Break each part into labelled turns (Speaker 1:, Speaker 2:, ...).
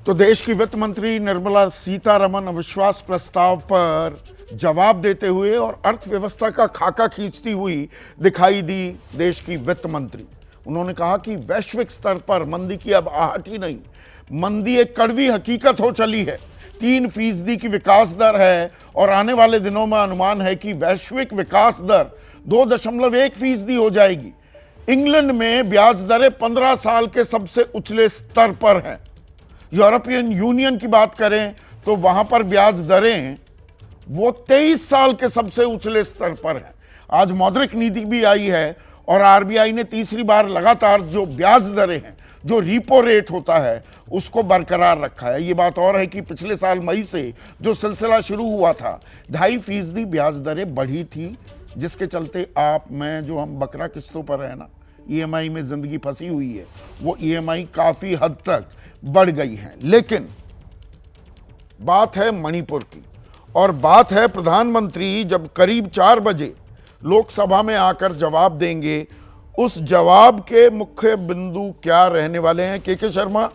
Speaker 1: तो देश की वित्त मंत्री निर्मला सीतारमण अविश्वास प्रस्ताव पर जवाब देते हुए और अर्थव्यवस्था का खाका खींचती हुई दिखाई दी देश की वित्त मंत्री। उन्होंने कहा कि वैश्विक स्तर पर मंदी की अब आहट ही नहीं, मंदी एक कड़वी हकीकत हो चली है। 3% की विकास दर है और आने वाले दिनों में अनुमान है कि वैश्विक विकास दर 2.1% हो जाएगी। इंग्लैंड में ब्याज दरें 15 साल के सबसे उछले स्तर पर हैं। यूरोपियन यूनियन की बात करें तो वहां पर ब्याज दरें वो 23 साल के सबसे उछले स्तर पर हैं। आज मौद्रिक नीति भी आई है और आरबीआई ने तीसरी बार लगातार जो ब्याज दरें हैं, जो रीपो रेट होता है, उसको बरकरार रखा है। ये बात और है कि पिछले साल मई से जो सिलसिला शुरू हुआ था, 2.5% ब्याज दरें बढ़ी थी, जिसके चलते आप मैं जो हम बकरा किस्तों पर है ना, ईएमआई में जिंदगी फंसी हुई है, वो ईएमआई काफी हद तक बढ़ गई है। लेकिन बात है मणिपुर की और बात है प्रधानमंत्री जब करीब 4 बजे लोकसभा में आकर जवाब देंगे, उस जवाब के मुख्य बिंदु क्या रहने वाले हैं। के शर्मा,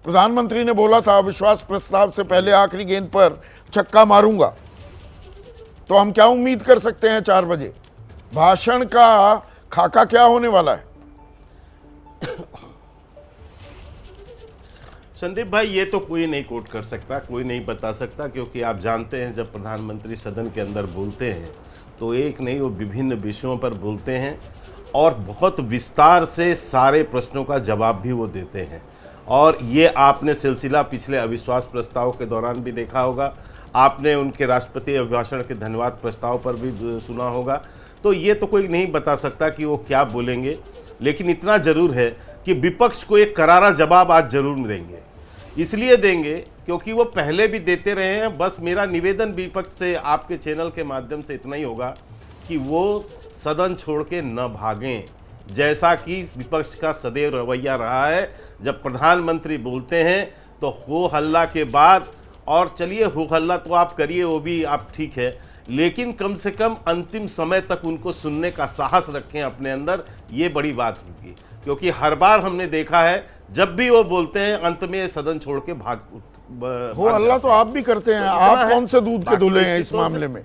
Speaker 1: प्रधानमंत्री ने बोला था अविश्वास प्रस्ताव से पहले आखिरी गेंद पर छक्का मारूंगा, तो हम क्या उम्मीद कर सकते हैं 4 बजे? भाषण का खाका क्या होने वाला है?
Speaker 2: संदीप भाई, ये तो कोई नहीं कोट कर सकता, कोई नहीं बता सकता, क्योंकि आप जानते हैं जब प्रधानमंत्री सदन के अंदर बोलते हैं तो एक नहीं, वो विभिन्न विषयों पर बोलते हैं और बहुत विस्तार से सारे प्रश्नों का जवाब भी वो देते हैं। और ये आपने सिलसिला पिछले अविश्वास प्रस्ताव के दौरान भी देखा होगा, आपने उनके राष्ट्रपति अभिभाषण के धन्यवाद प्रस्ताव पर भी सुना होगा। तो ये तो कोई नहीं बता सकता कि वो क्या बोलेंगे, लेकिन इतना जरूर है कि विपक्ष को एक करारा जवाब आज जरूर देंगे। इसलिए देंगे क्योंकि वो पहले भी देते रहे हैं। बस मेरा निवेदन विपक्ष से आपके चैनल के माध्यम से इतना ही होगा कि वो सदन छोड़ के न भागें, जैसा कि विपक्ष का सदैव रवैया रहा है। जब प्रधानमंत्री बोलते हैं तो हो हल्ला के बाद, और चलिए हो हल्ला तो आप करिए, वो भी आप ठीक है, लेकिन कम से कम अंतिम समय तक उनको सुनने का साहस रखें अपने अंदर, ये बड़ी बात होगी। क्योंकि हर बार हमने देखा है जब भी वो बोलते हैं अंत में सदन छोड़ के भाग
Speaker 1: हो हल्ला तो आप भी करते हैं। आप कौन से दूध के धुले हैं इस मामले में?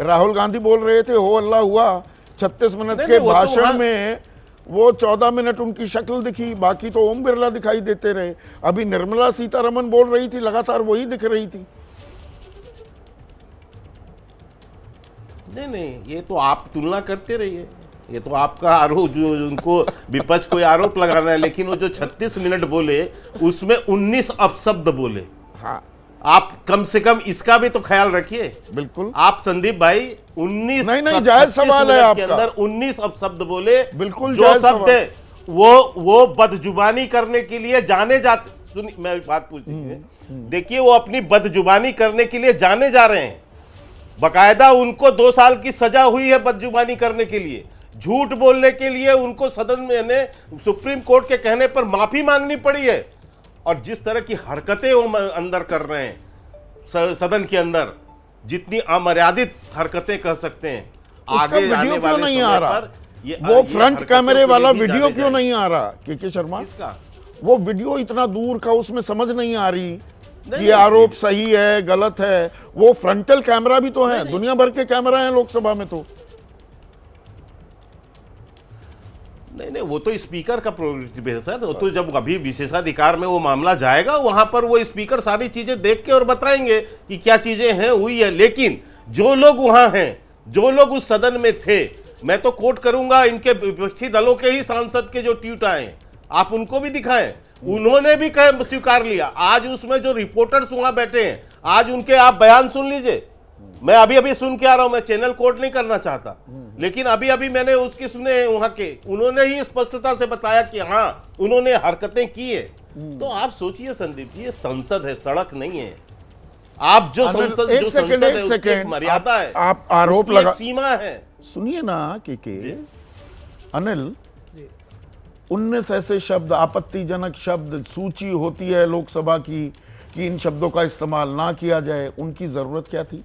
Speaker 1: राहुल गांधी बोल रहे थे हो हल्ला हुआ, 36 मिनट के भाषण में वो 14 मिनट उनकी शक्ल दिखी, बाकी तो ओम बिरला दिखाई देते रहे। अभी निर्मला सीतारमण बोल रही थी, लगातार वही दिख रही थी।
Speaker 2: नहीं, ये तो आप तुलना करते रहिए, ये तो आपका आरोप, जो उनको विपक्ष को आरोप लगाना है। लेकिन वो जो 36 मिनट बोले उसमें 19 अपशब्द बोले।
Speaker 1: हाँ,
Speaker 2: आप कम से कम इसका भी तो ख्याल रखिए।
Speaker 1: बिल्कुल।
Speaker 2: आप संदीप भाई 19
Speaker 1: नहीं जायज सवाल है आपका।
Speaker 2: के अंदर 19 अपशब्द बोले।
Speaker 1: बिल्कुल
Speaker 2: जो शब्द वो बदजुबानी करने के लिए जाने जाते, सुनिए मैं बात पूछिए, देखिए वो अपनी बदजुबानी करने के लिए जाने जा रहे हैं। बकायदा उनको 2 साल की सजा हुई है बदजुबानी करने के लिए, झूठ बोलने के लिए उनको सदन में सुप्रीम कोर्ट के कहने पर माफी मांगनी पड़ी है। और जिस तरह की हरकतें वो अंदर कर रहे हैं सदन के अंदर, जितनी अमर्यादित हरकतें कर सकते हैं, आगे
Speaker 1: वीडियो क्यों नहीं आ रहा?
Speaker 2: वो
Speaker 1: फ्रंट कैमरे वाला वीडियो क्यों नहीं आ रहा? के शर्मा,
Speaker 2: इसका
Speaker 1: वो वीडियो इतना दूर का, उसमें समझ नहीं आ रही ये आरोप सही है गलत है। वो फ्रंटल कैमरा भी तो है, दुनिया भर के कैमरा हैं लोकसभा में। तो
Speaker 2: नहीं, वो तो स्पीकर का प्रोग्रेटिव है। वो तो जब अभी विशेषाधिकार में वो मामला जाएगा, वहां पर वो स्पीकर सारी चीजें देख के और बताएंगे कि क्या चीजें हैं हुई है। लेकिन जो लोग वहां हैं, जो लोग उस सदन में थे, मैं तो कोट करूंगा इनके विपक्षी दलों के ही सांसद के जो ट्वीट आए, आप उनको भी दिखाएं। उन्होंने भी स्वीकार लिया। आज उसमें जो रिपोर्टर्स वहां बैठे हैं, आज उनके आप बयान सुन लीजिए। मैं अभी सुन के आ रहा हूं, मैं चैनल कोट नहीं करना चाहता, लेकिन अभी मैंने उसकी सुने वहां के, उन्होंने ही स्पष्टता से बताया कि हाँ उन्होंने हरकतें की है। तो आप सोचिए संदीप जी, ये संसद है, सड़क नहीं है। आप जो संसद है उसकी मर्यादा है,
Speaker 1: आप आरोप लगा,
Speaker 2: सीमा है।
Speaker 1: सुनिए ना के अनिल, 19 ऐसे शब्द, आपत्तिजनक शब्द सूची होती है लोकसभा की कि इन शब्दों का इस्तेमाल ना किया जाए, उनकी जरूरत क्या थी?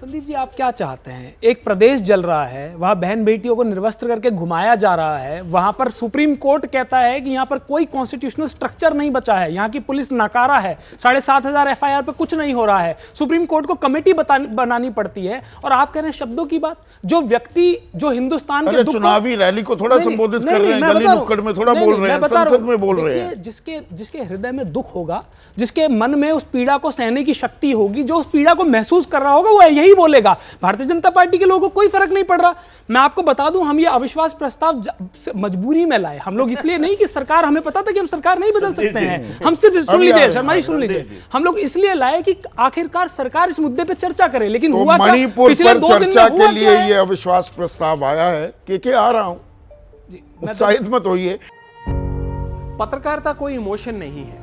Speaker 3: संदीप जी, आप क्या चाहते हैं? एक प्रदेश जल रहा है, वहां बहन बेटियों को निर्वस्त्र करके घुमाया जा रहा है, वहां पर सुप्रीम कोर्ट कहता है कि यहां पर कोई कॉन्स्टिट्यूशनल स्ट्रक्चर नहीं बचा है, यहां की पुलिस नाकारा है, 7,500 एफआईआर पे कुछ नहीं हो रहा है, सुप्रीम कोर्ट को कमेटी बनानी पड़ती है, और आप कह रहे हैं शब्दों की बात। जो व्यक्ति जो हिंदुस्तान के
Speaker 1: चुनावी रैली को थोड़ा संबोधित कर रहे हैं, गली नुक्कड़ में थोड़ा बोल रहे हैं, संसद में बोल रहे हैं।
Speaker 3: जिसके हृदय में दुख होगा, जिसके मन में उस पीड़ा को सहने की शक्ति होगी, जो उस पीड़ा को महसूस कर रहा होगा, वो यही बोलेगा। भारतीय जनता पार्टी के लोगों को कोई फर्क नहीं पड़ रहा। मैं आपको बता दूं, हम ये अविश्वास प्रस्ताव मजबूरी में लाए, हम लोग इसलिए नहीं कि सरकार, हमें पता था कि हम सरकार नहीं बदल सकते हैं, हम सिर्फ सुन लीजिए शर्मा जी, सुन लीजिए, हम लोग इसलिए लाए कि आखिरकार सरकार इस मुद्दे पे चर्चा करे। लेकिन
Speaker 1: तो
Speaker 3: हुआ
Speaker 1: मणिपुर पर चर्चा के लिए ये अविश्वास प्रस्ताव आया है कि आ रहा हूं, उत्साहित मत होइए।
Speaker 4: पत्रकारिता कोई इमोशन नहीं है,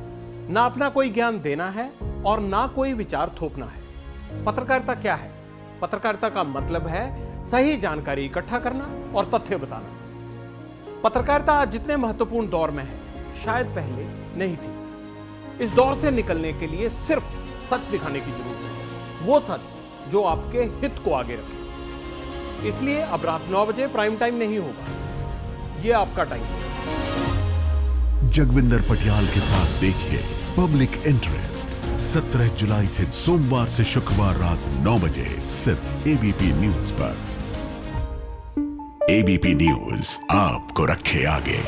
Speaker 4: ना अपना कोई ज्ञान देना है और ना कोई विचार थोपना है। पत्रकारिता क्या है? पत्रकारिता का मतलब है सही जानकारी इकट्ठा करना और तथ्य बताना। पत्रकारिता आज जितने महत्वपूर्ण दौर में है, शायद पहले नहीं थी। इस दौर से निकलने के लिए सिर्फ सच दिखाने की जरूरत है, वो सच जो आपके हित को आगे रखे। इसलिए अब रात 9 बजे प्राइम टाइम नहीं होगा, ये आपका टाइम है।
Speaker 5: जगविंदर पटियाल के साथ देखिए पब्लिक इंटरेस्ट 17 जुलाई से सोमवार से शुक्रवार रात 9 बजे सिर्फ एबीपी न्यूज पर। एबीपी न्यूज आपको रखे आगे।